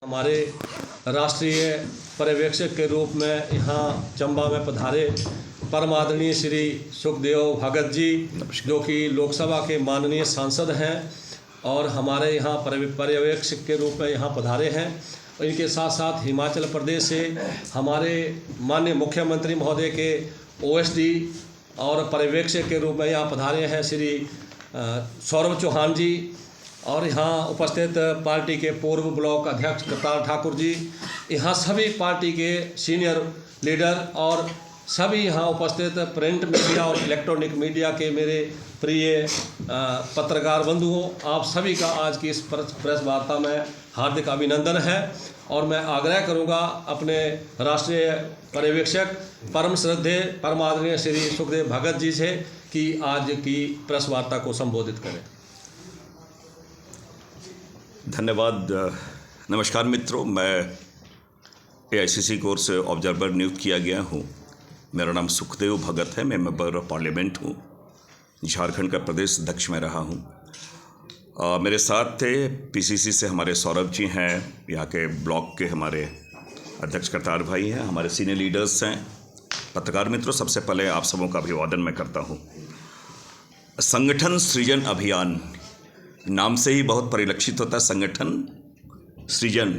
हमारे राष्ट्रीय पर्यवेक्षक के रूप में यहाँ चंबा में पधारे परम आदरणीय श्री सुखदेव भगत जी, जो कि लोकसभा के माननीय सांसद हैं और हमारे यहाँ पर्यवेक्षक के रूप में यहाँ पधारे हैं। इनके साथ साथ हिमाचल प्रदेश से हमारे माननीय मुख्यमंत्री महोदय के ओएसडी और पर्यवेक्षक के रूप में यहाँ पधारे हैं श्री सौरभ चौहान जी, और यहाँ उपस्थित पार्टी के पूर्व ब्लॉक अध्यक्ष करतार ठाकुर जी, यहाँ सभी पार्टी के सीनियर लीडर और सभी यहाँ उपस्थित प्रिंट मीडिया और इलेक्ट्रॉनिक मीडिया के मेरे प्रिय पत्रकार बंधुओं, आप सभी का आज की इस प्रेस वार्ता में हार्दिक अभिनंदन है। और मैं आग्रह करूँगा अपने राष्ट्रीय पर्यवेक्षक परम श्रद्धेय परम आदरणीय श्री सुखदेव भगत जी से कि आज की प्रेस वार्ता को संबोधित करें। धन्यवाद। नमस्कार मित्रों, मैं AICC कोर्स ऑब्जर्वर नियुक्त किया गया हूँ। मेरा नाम सुखदेव भगत है। मैं मेंबर ऑफ पार्लियामेंट हूँ, झारखंड का प्रदेश अध्यक्ष में रहा हूँ। मेरे साथ थे PCC से हमारे सौरभ जी हैं, यहाँ के ब्लॉक के हमारे अध्यक्ष करतार भाई हैं, हमारे सीनियर लीडर्स हैं। पत्रकार मित्रों, सबसे पहले आप सबों का अभिवादन मैं करता हूँ। संगठन सृजन अभियान नाम से ही बहुत परिलक्षित होता है। संगठन सृजन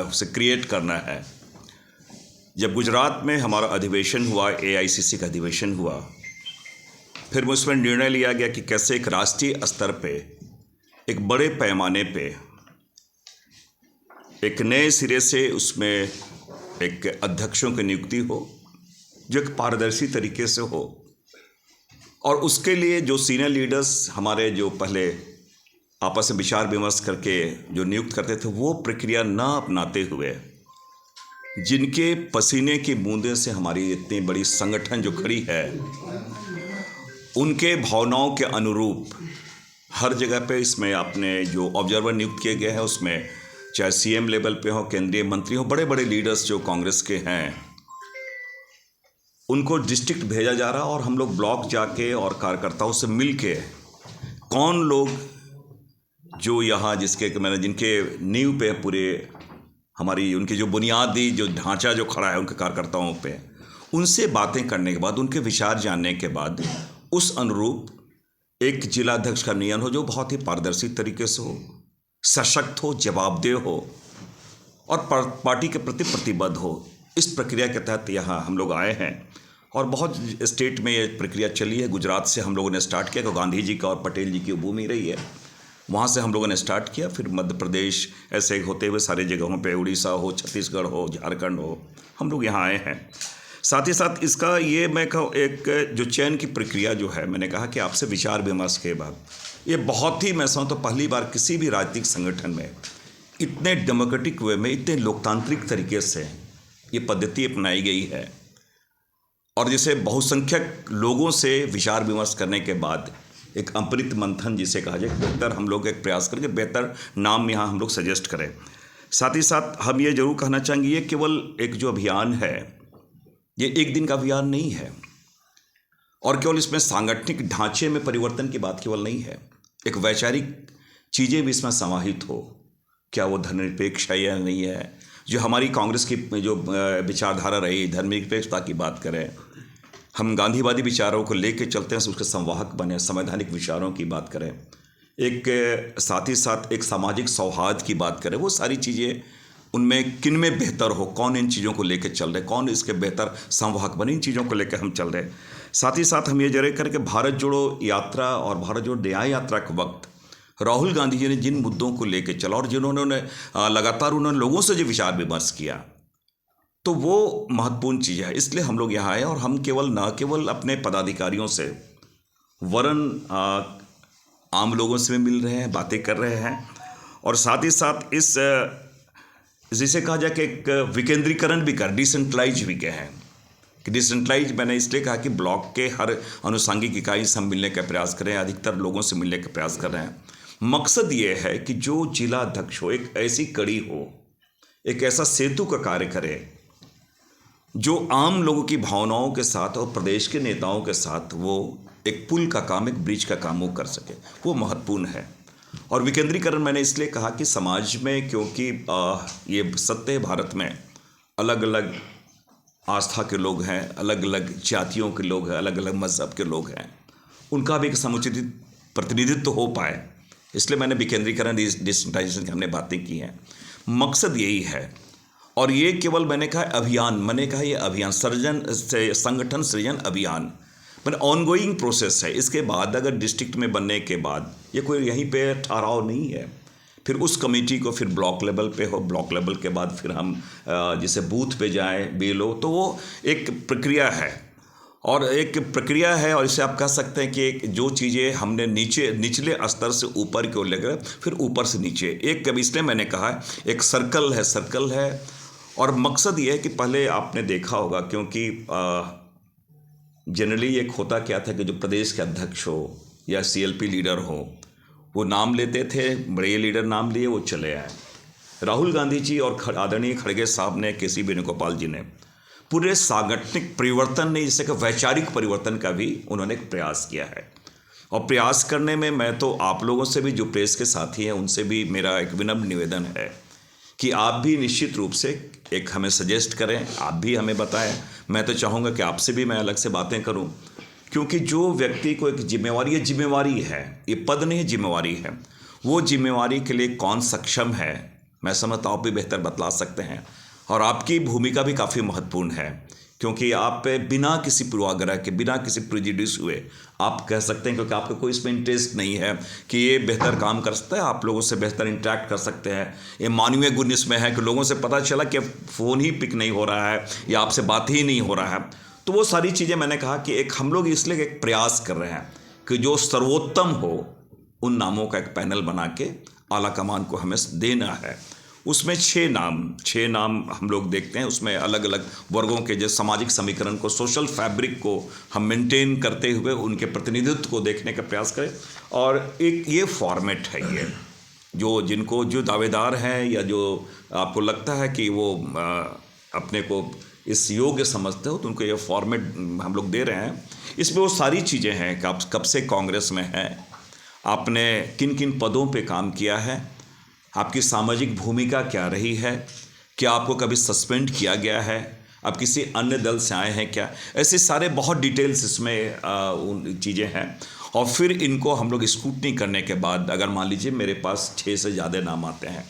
उसे क्रिएट करना है। जब गुजरात में हमारा अधिवेशन हुआ, AICC का अधिवेशन हुआ, फिर उसमें निर्णय लिया गया कि कैसे एक राष्ट्रीय स्तर पे, एक बड़े पैमाने पे, एक नए सिरे से उसमें एक अध्यक्षों की नियुक्ति हो जो एक पारदर्शी तरीके से हो। और उसके लिए जो सीनियर लीडर्स हमारे जो पहले आपस में विचार विमर्श करके जो नियुक्त करते थे, वो प्रक्रिया ना अपनाते हुए, जिनके पसीने की बूंदे से हमारी इतनी बड़ी संगठन जो खड़ी है, उनके भावनाओं के अनुरूप हर जगह पे इसमें आपने जो ऑब्जर्वर नियुक्त किए गए हैं, उसमें चाहे CM लेवल पे हो, केंद्रीय मंत्री हो, बड़े बड़े लीडर्स जो कांग्रेस के हैं, उनको डिस्ट्रिक्ट भेजा जा रहा। और हम लोग ब्लॉक जाके और कार्यकर्ताओं से मिल के कौन लोग जो यहाँ जिनके नींव पे पूरे हमारी उनकी जो बुनियादी जो ढांचा जो खड़ा है उनके कार्यकर्ताओं पे, उनसे बातें करने के बाद, उनके विचार जानने के बाद उस अनुरूप एक जिलाध्यक्ष का नियन हो जो बहुत ही पारदर्शी तरीके से हो, सशक्त हो, जवाबदेह हो और पार्टी के प्रति प्रतिबद्ध हो। इस प्रक्रिया के तहत यहाँ हम लोग आए हैं और बहुत स्टेट में ये प्रक्रिया चली है। गुजरात से हम लोगों ने स्टार्ट किया, तो गांधी जी का और पटेल जी की भूमि रही है, वहाँ से हम लोगों ने स्टार्ट किया। फिर मध्य प्रदेश ऐसे होते हुए सारी जगहों पे, उड़ीसा हो, छत्तीसगढ़ हो, झारखंड हो, हम लोग यहाँ आए हैं। साथ ही साथ इसका ये मैं कहूँ एक जो चयन की प्रक्रिया जो है, मैंने कहा कि आपसे विचार विमर्श के बाद ये बहुत ही, मैं समझता हूँ पहली बार किसी भी राजनीतिक संगठन में इतने डेमोक्रेटिक वे में, इतने लोकतांत्रिक तरीके से ये पद्धति अपनाई गई है। और जिसे बहुसंख्यक लोगों से विचार विमर्श करने के बाद एक अपरित मंथन जिसे कहा जाए, बेहतर हम लोग एक प्रयास करके बेहतर नाम यहाँ हम लोग सजेस्ट करें। साथ ही साथ हम ये जरूर कहना चाहेंगे, ये केवल एक जो अभियान है, ये एक दिन का अभियान नहीं है और केवल इसमें सांगठनिक ढांचे में परिवर्तन की बात केवल नहीं है, एक वैचारिक चीज़ें भी इसमें समाहित हो। क्या वो धर्मनिरपेक्ष है या नहीं है, जो हमारी कांग्रेस की जो विचारधारा रही, धर्मनिरपेक्षता की बात करें, हम गांधीवादी विचारों को लेकर चलते हैं, उसके संवाहक बने, संवैधानिक विचारों की बात करें, एक साथ ही साथ एक सामाजिक सौहार्द की बात करें, वो सारी चीज़ें उनमें किन में बेहतर हो, कौन इन चीज़ों को लेकर चल रहे, कौन इसके बेहतर संवाहक बने, इन चीज़ों को लेकर हम चल रहे। साथ ही साथ हम ये जरूर करें कि भारत जोड़ो यात्रा और भारत जोड़ो न्याय यात्रा के वक्त राहुल गांधी जी ने जिन मुद्दों को लेकर चला और जिन्होंने लगातार उन्होंने लोगों से जो विचार विमर्श किया, तो वो महत्वपूर्ण चीज़ है। इसलिए हम लोग यहाँ आए और हम न केवल अपने पदाधिकारियों से, वरन आम लोगों से भी मिल रहे हैं, बातें कर रहे हैं। और साथ ही साथ इस जिसे कहा जाए कि एक विकेंद्रीकरण भी डिसेंट्रलाइज भी कहे हैं कि डिसेंट्रलाइज मैंने इसलिए कहा कि ब्लॉक के हर अनुसांगिक इकाई से हम मिलने का प्रयास करें, अधिकतर लोगों से मिलने का प्रयास कर रहे हैं। मकसद ये है कि जो जिला अध्यक्ष हो, एक ऐसी कड़ी हो, एक ऐसा सेतु का कार्य करे जो आम लोगों की भावनाओं के साथ और प्रदेश के नेताओं के साथ वो एक पुल का काम, एक ब्रिज का काम वो कर सके, वो महत्वपूर्ण है। और विकेंद्रीकरण मैंने इसलिए कहा कि समाज में, क्योंकि ये सत्य है, भारत में अलग अलग आस्था के लोग हैं, अलग अलग जातियों के लोग हैं, अलग अलग मज़हब के लोग हैं, उनका भी एक समुचित प्रतिनिधित्व हो पाए, इसलिए मैंने विकेंद्रीकरण, डिसेंट्रलाइजेशन की हमने बातें की हैं। मकसद यही है। और ये केवल मैंने कहा अभियान, मैंने कहा ये अभियान संगठन सृजन अभियान मैंने ऑनगोइंग प्रोसेस है। इसके बाद अगर डिस्ट्रिक्ट में बनने के बाद ये कोई यहीं पे ठहराव नहीं है, फिर उस कमेटी को फिर ब्लॉक लेवल पे हो, ब्लॉक लेवल के बाद फिर हम जैसे बूथ पे जाएं, बेलो, तो वो एक प्रक्रिया है। और एक प्रक्रिया है, और इसे आप कह सकते हैं कि जो चीज़ें हमने निचले स्तर से ऊपर की ओर लेकर फिर ऊपर से नीचे, एक कभी इसलिए मैंने कहा एक सर्कल है। और मकसद ये है कि पहले आपने देखा होगा, क्योंकि जनरली एक होता क्या था कि जो प्रदेश के अध्यक्ष हो या CLP लीडर हो, वो नाम लेते थे, बड़े लीडर नाम लिए, वो चले आए। राहुल गांधी जी और आदरणीय खड़गे साहब ने, KC वेणुगोपाल जी ने पूरे सांगठनिक परिवर्तन ने, जैसे कि वैचारिक परिवर्तन का भी उन्होंने एक प्रयास किया है। और प्रयास करने में मैं तो आप लोगों से भी, जो प्रेस के साथी हैं, उनसे भी मेरा एक विनम्र निवेदन है कि आप भी निश्चित रूप से एक हमें सजेस्ट करें, आप भी हमें बताएं। मैं तो चाहूँगा कि आपसे भी मैं अलग से बातें करूँ, क्योंकि जो व्यक्ति को एक जिम्मेवारी है, ये पद नहीं, जिम्मेवारी है, वो जिम्मेवारी के लिए कौन सक्षम है, मैं समझता हूँ आप भी बेहतर बतला सकते हैं। और आपकी भूमिका भी काफ़ी महत्वपूर्ण है, क्योंकि आप बिना किसी पूर्वाग्रह के, बिना किसी प्रेजुडिस हुए आप कह सकते हैं, क्योंकि आपका कोई इसमें इंटरेस्ट नहीं है कि ये बेहतर काम कर सकता है, आप लोगों से बेहतर इंटरेक्ट कर सकते हैं। ये मानवीय गुण इसमें है कि लोगों से पता चला कि फ़ोन ही पिक नहीं हो रहा है या आपसे बात ही नहीं हो रहा है, तो वो सारी चीज़ें मैंने कहा कि एक हम लोग इसलिए एक प्रयास कर रहे हैं कि जो सर्वोत्तम हो उन नामों का एक पैनल बना के आला कमान को हमें देना है। उसमें 6 नाम हम लोग देखते हैं, उसमें अलग अलग वर्गों के जो सामाजिक समीकरण को, सोशल फैब्रिक को हम मेंटेन करते हुए उनके प्रतिनिधित्व को देखने का प्रयास करें। और एक ये फॉर्मेट है, ये जो दावेदार हैं या जो आपको लगता है कि वो अपने को इस योग्य समझते हो, तो उनको ये फॉर्मेट हम लोग दे रहे हैं। इसमें वो सारी चीज़ें हैं कि आप कब से कांग्रेस में हैं, आपने किन किन पदों पे काम किया है, आपकी सामाजिक भूमिका क्या रही है, क्या आपको कभी सस्पेंड किया गया है, आप किसी अन्य दल से आए हैं क्या, ऐसे सारे बहुत डिटेल्स इसमें चीज़ें हैं। और फिर इनको हम लोग स्क्रूटनी करने के बाद, अगर मान लीजिए मेरे पास 6 से ज़्यादा नाम आते हैं,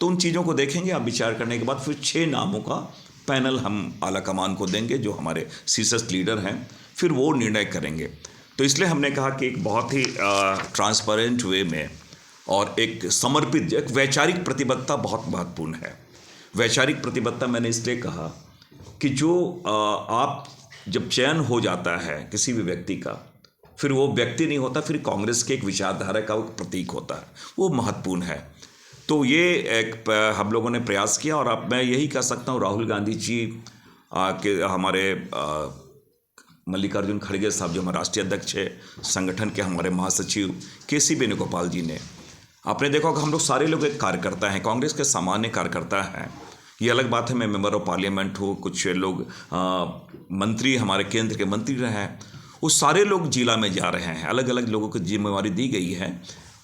तो उन चीज़ों को देखेंगे, आप विचार करने के बाद फिर 6 नामों का पैनल हम आला कमान को देंगे, जो हमारे शीर्षस्थ लीडर हैं, फिर वो निर्णय करेंगे। तो इसलिए हमने कहा कि एक बहुत ही ट्रांसपेरेंट वे में और एक समर्पित, एक वैचारिक प्रतिबद्धता बहुत महत्वपूर्ण है। वैचारिक प्रतिबद्धता मैंने इसलिए कहा कि जो आप जब चयन हो जाता है किसी भी व्यक्ति का, फिर वो व्यक्ति नहीं होता, फिर कांग्रेस के एक विचारधारा का एक प्रतीक होता है, वो महत्वपूर्ण है। तो ये एक हम लोगों ने प्रयास किया। और अब मैं यही कह सकता हूँ, राहुल गांधी जी के, हमारे मल्लिकार्जुन खड़गे साहब जो हमारे राष्ट्रीय अध्यक्ष है, संगठन के हमारे महासचिव KC वेणुगोपाल जी ने, आपने देखा कि हम लोग सारे लोग एक कार्यकर्ता हैं, कांग्रेस के सामान्य कार्यकर्ता हैं। ये अलग बात है मैं मेंबर ऑफ पार्लियामेंट हूँ, कुछ लोग मंत्री, हमारे केंद्र के मंत्री रहे हैं, वो सारे लोग जिला में जा रहे हैं, अलग अलग लोगों को जिम्मेवारी दी गई है।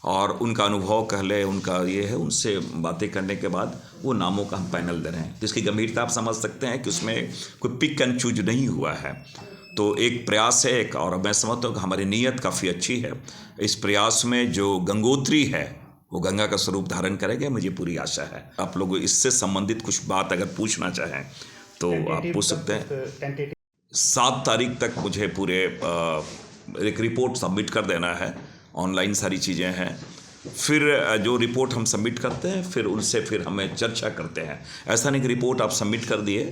और उनका अनुभव कह ले, उनका ये है, उनसे बातें करने के बाद वो नामों का हम पैनल दे रहे हैं। जिसकी गंभीरता आप समझ सकते हैं कि उसमें कोई पिक एंड चूज नहीं हुआ है। तो एक प्रयास है एक, और मैं समझता हूँ कि हमारी नीयत काफ़ी अच्छी है। इस प्रयास में जो गंगोत्री है वो गंगा का स्वरूप धारण करेंगे, मुझे पूरी आशा है। आप लोग इससे संबंधित कुछ बात अगर पूछना चाहें तो आप पूछ सकते हैं। 7 तारीख तक मुझे पूरे एक रिपोर्ट सबमिट कर देना है, ऑनलाइन सारी चीज़ें हैं। फिर जो रिपोर्ट हम सबमिट करते हैं, फिर उनसे फिर हमें चर्चा करते हैं। ऐसा नहीं कि रिपोर्ट आप सबमिट कर दिए,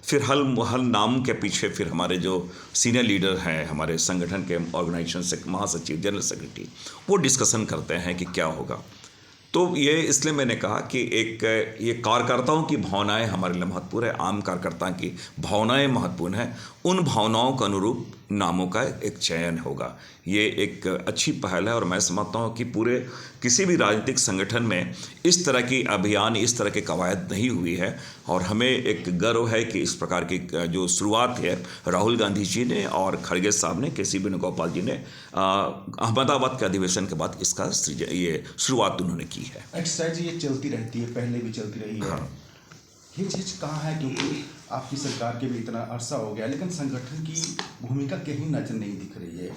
फिर हर नाम के पीछे फिर हमारे जो सीनियर लीडर हैं हमारे संगठन के, ऑर्गेनाइजेशन से महासचिव, जनरल सेक्रेटरी, वो डिस्कशन करते हैं कि क्या होगा। तो ये इसलिए मैंने कहा कि एक ये कार्यकर्ताओं की भावनाएं हमारे लिए महत्वपूर्ण है, आम कार्यकर्ता की भावनाएं महत्वपूर्ण है। उन भावनाओं के अनुरूप नामों का एक चयन होगा। ये एक अच्छी पहल है और मैं समझता हूँ कि पूरे किसी भी राजनीतिक संगठन में इस तरह की अभियान, इस तरह की कवायद नहीं हुई है और हमें एक गर्व है कि इस प्रकार की जो शुरुआत है राहुल गांधी जी ने और खड़गे साहब ने, केसी वेणुगोपाल जी ने अहमदाबाद के अधिवेशन के बाद इसका ये शुरुआत उन्होंने की है। एक्सरसाइज ये चलती रहती है, पहले भी चलती रही है। हाँ। ये चीज़ कहाँ है, क्योंकि आपकी सरकार के भी इतना अरसा हो गया लेकिन संगठन की भूमिका कहीं नजर नहीं दिख रही है।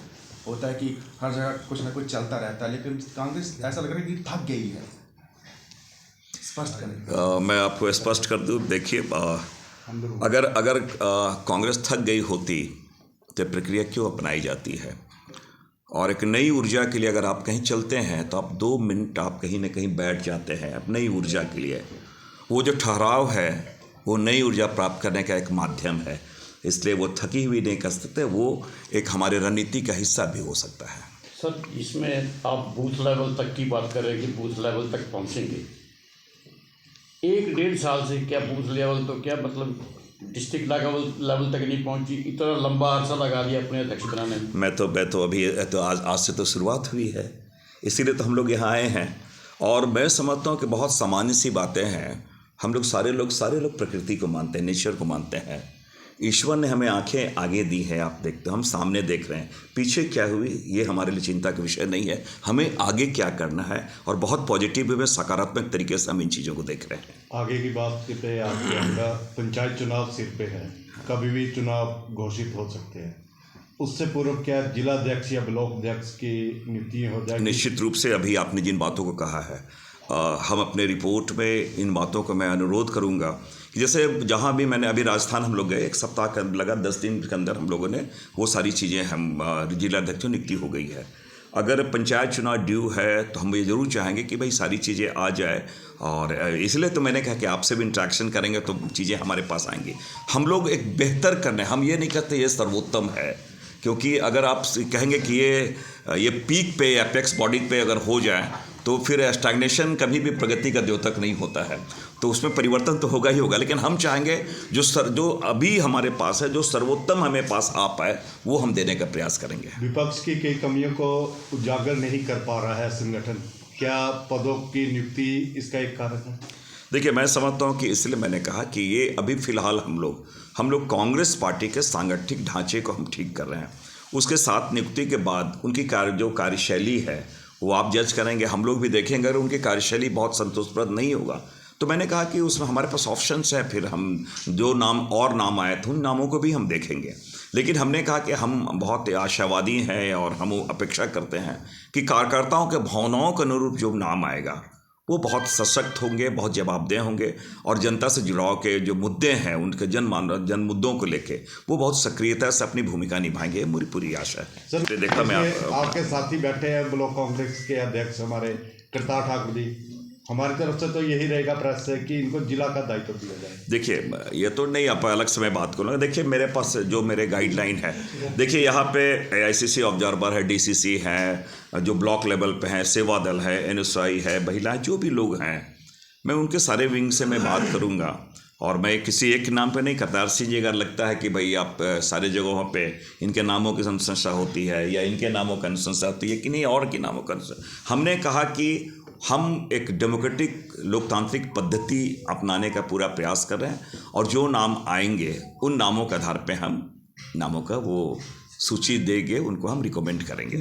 होता है कि हर जगह कुछ ना कुछ चलता रहता है लेकिन कांग्रेस ऐसा लग रहा है कि थक गई है। स्पष्ट करें। मैं आपको स्पष्ट कर दूं, देखिए अगर कांग्रेस थक गई होती तो प्रक्रिया क्यों अपनाई जाती है। और एक नई ऊर्जा के लिए अगर आप कहीं चलते हैं तो आप 2 मिनट आप कहीं ना कहीं बैठ जाते हैं अब नई ऊर्जा के लिए। वो जो ठहराव है वो नई ऊर्जा प्राप्त करने का एक माध्यम है, इसलिए वो थकी हुई नहीं कर सकते, वो एक हमारे रणनीति का हिस्सा भी हो सकता है। सर, इसमें आप बूथ लेवल तक की बात कर रहे हैं कि बूथ लेवल तक पहुंचेंगे। 1-1.5 साल से क्या बूथ लेवल तो क्या मतलब डिस्ट्रिक्ट लेवल तक नहीं पहुंची, इतना लंबा अरसा लगा दिया अपने अध्यक्ष बनाने में। मैं तो अभी तो आज से तो शुरुआत हुई है, इसीलिए तो हम लोग यहाँ आए हैं। और मैं समझता हूँ कि बहुत सामान्य सी बातें हैं। हम लोग सारे लोग प्रकृति को मानते हैं, नेचर को मानते हैं। ईश्वर ने हमें आंखें आगे दी है, आप देखते, हम सामने देख रहे हैं। पीछे क्या हुई ये हमारे लिए चिंता का विषय नहीं है, हमें आगे क्या करना है और बहुत पॉजिटिव वे में सकारात्मक तरीके से हम इन चीज़ों को देख रहे हैं। आगे की बात पे आपके अंदर पंचायत चुनाव सिर पे है, कभी भी चुनाव घोषित हो सकते हैं। उससे पूर्व क्या जिलाध्यक्ष या ब्लॉक अध्यक्ष की नियुक्ति हो जाएगी? निश्चित रूप से अभी आपने जिन बातों को कहा है, हम अपने रिपोर्ट में इन बातों को मैं अनुरोध करूंगा कि जैसे जहां भी मैंने अभी राजस्थान हम लोग गए, 1 सप्ताह का लगा, 10 दिन के अंदर हम लोगों ने वो सारी चीज़ें हम जिलाध्यक्षों नियुक्ति हो गई है। अगर पंचायत चुनाव ड्यू है तो हम ये ज़रूर चाहेंगे कि भाई सारी चीज़ें आ जाए और इसलिए तो मैंने कहा कि आपसे भी इंटरेक्शन करेंगे तो चीज़ें हमारे पास आएंगी। हम लोग एक बेहतर करने, हम ये नहीं कहते ये सर्वोत्तम है, क्योंकि अगर आप कहेंगे कि ये पीक पे एपेक्स बॉडी पे अगर हो जाए तो फिर स्टैग्नेशन कभी भी प्रगति का द्योतक नहीं होता है, तो उसमें परिवर्तन तो होगा ही होगा। लेकिन हम चाहेंगे जो अभी हमारे पास है, जो सर्वोत्तम हमें पास आ पाए, वो हम देने का प्रयास करेंगे। विपक्ष की कई कमियों को उजागर नहीं कर पा रहा है संगठन, क्या पदों की नियुक्ति इसका एक कारण है? देखिए, मैं समझता हूँ कि इसलिए मैंने कहा कि ये अभी फ़िलहाल हम लोग कांग्रेस पार्टी के सांगठनिक ढांचे को हम ठीक कर रहे हैं। उसके साथ नियुक्ति के बाद उनकी जो कार्यशैली है वो आप जज करेंगे, हम लोग भी देखेंगे। अगर उनकी कार्यशैली बहुत संतोषप्रद नहीं होगा तो मैंने कहा कि उसमें हमारे पास ऑप्शंस है, फिर हम जो नाम आए थे उन नामों को भी हम देखेंगे। लेकिन हमने कहा कि हम बहुत आशावादी हैं और हम अपेक्षा करते हैं कि कार्यकर्ताओं के भावनाओं के अनुरूप जो नाम आएगा वो बहुत सशक्त होंगे, बहुत जवाबदेह होंगे और जनता से जुड़ाव के जो मुद्दे हैं उनके जन मुद्दों को लेके वो बहुत सक्रियता से अपनी भूमिका निभाएंगे, मेरी पूरी आशा है। सर, देखा मैं आपके साथी बैठे हैं ब्लॉक कांग्रेस के अध्यक्ष हमारे करतार ठाकुर जी, हमारी तरफ से तो यही रहेगा प्रेस से कि इनको जिला का दायित्व दिया जाए। देखिए, ये तो नहीं आप अलग समय बात करूँगा। देखिए, मेरे पास जो मेरे गाइडलाइन है, देखिए यहाँ पे AICC ऑब्जर्वर है, DCC है, जो ब्लॉक लेवल पे हैं, सेवा दल है, NSI है, महिलाएं, जो भी लोग हैं, मैं उनके सारे विंग से मैं बात करूँगा और मैं किसी एक नाम पे नहीं करता। RC जी अगर लगता है कि भाई आप सारे जगहों पे इनके नामों की अनुशंसा होती है या इनके नामों की अनुशंसा होती है कि नहीं और की नामों का अनुशंसा, हमने कहा कि हम एक डेमोक्रेटिक लोकतांत्रिक पद्धति अपनाने का पूरा प्रयास कर रहे हैं और जो नाम आएंगे उन नामों के आधार पे हम नामों का वो सूची देंगे, उनको हम रिकमेंड करेंगे।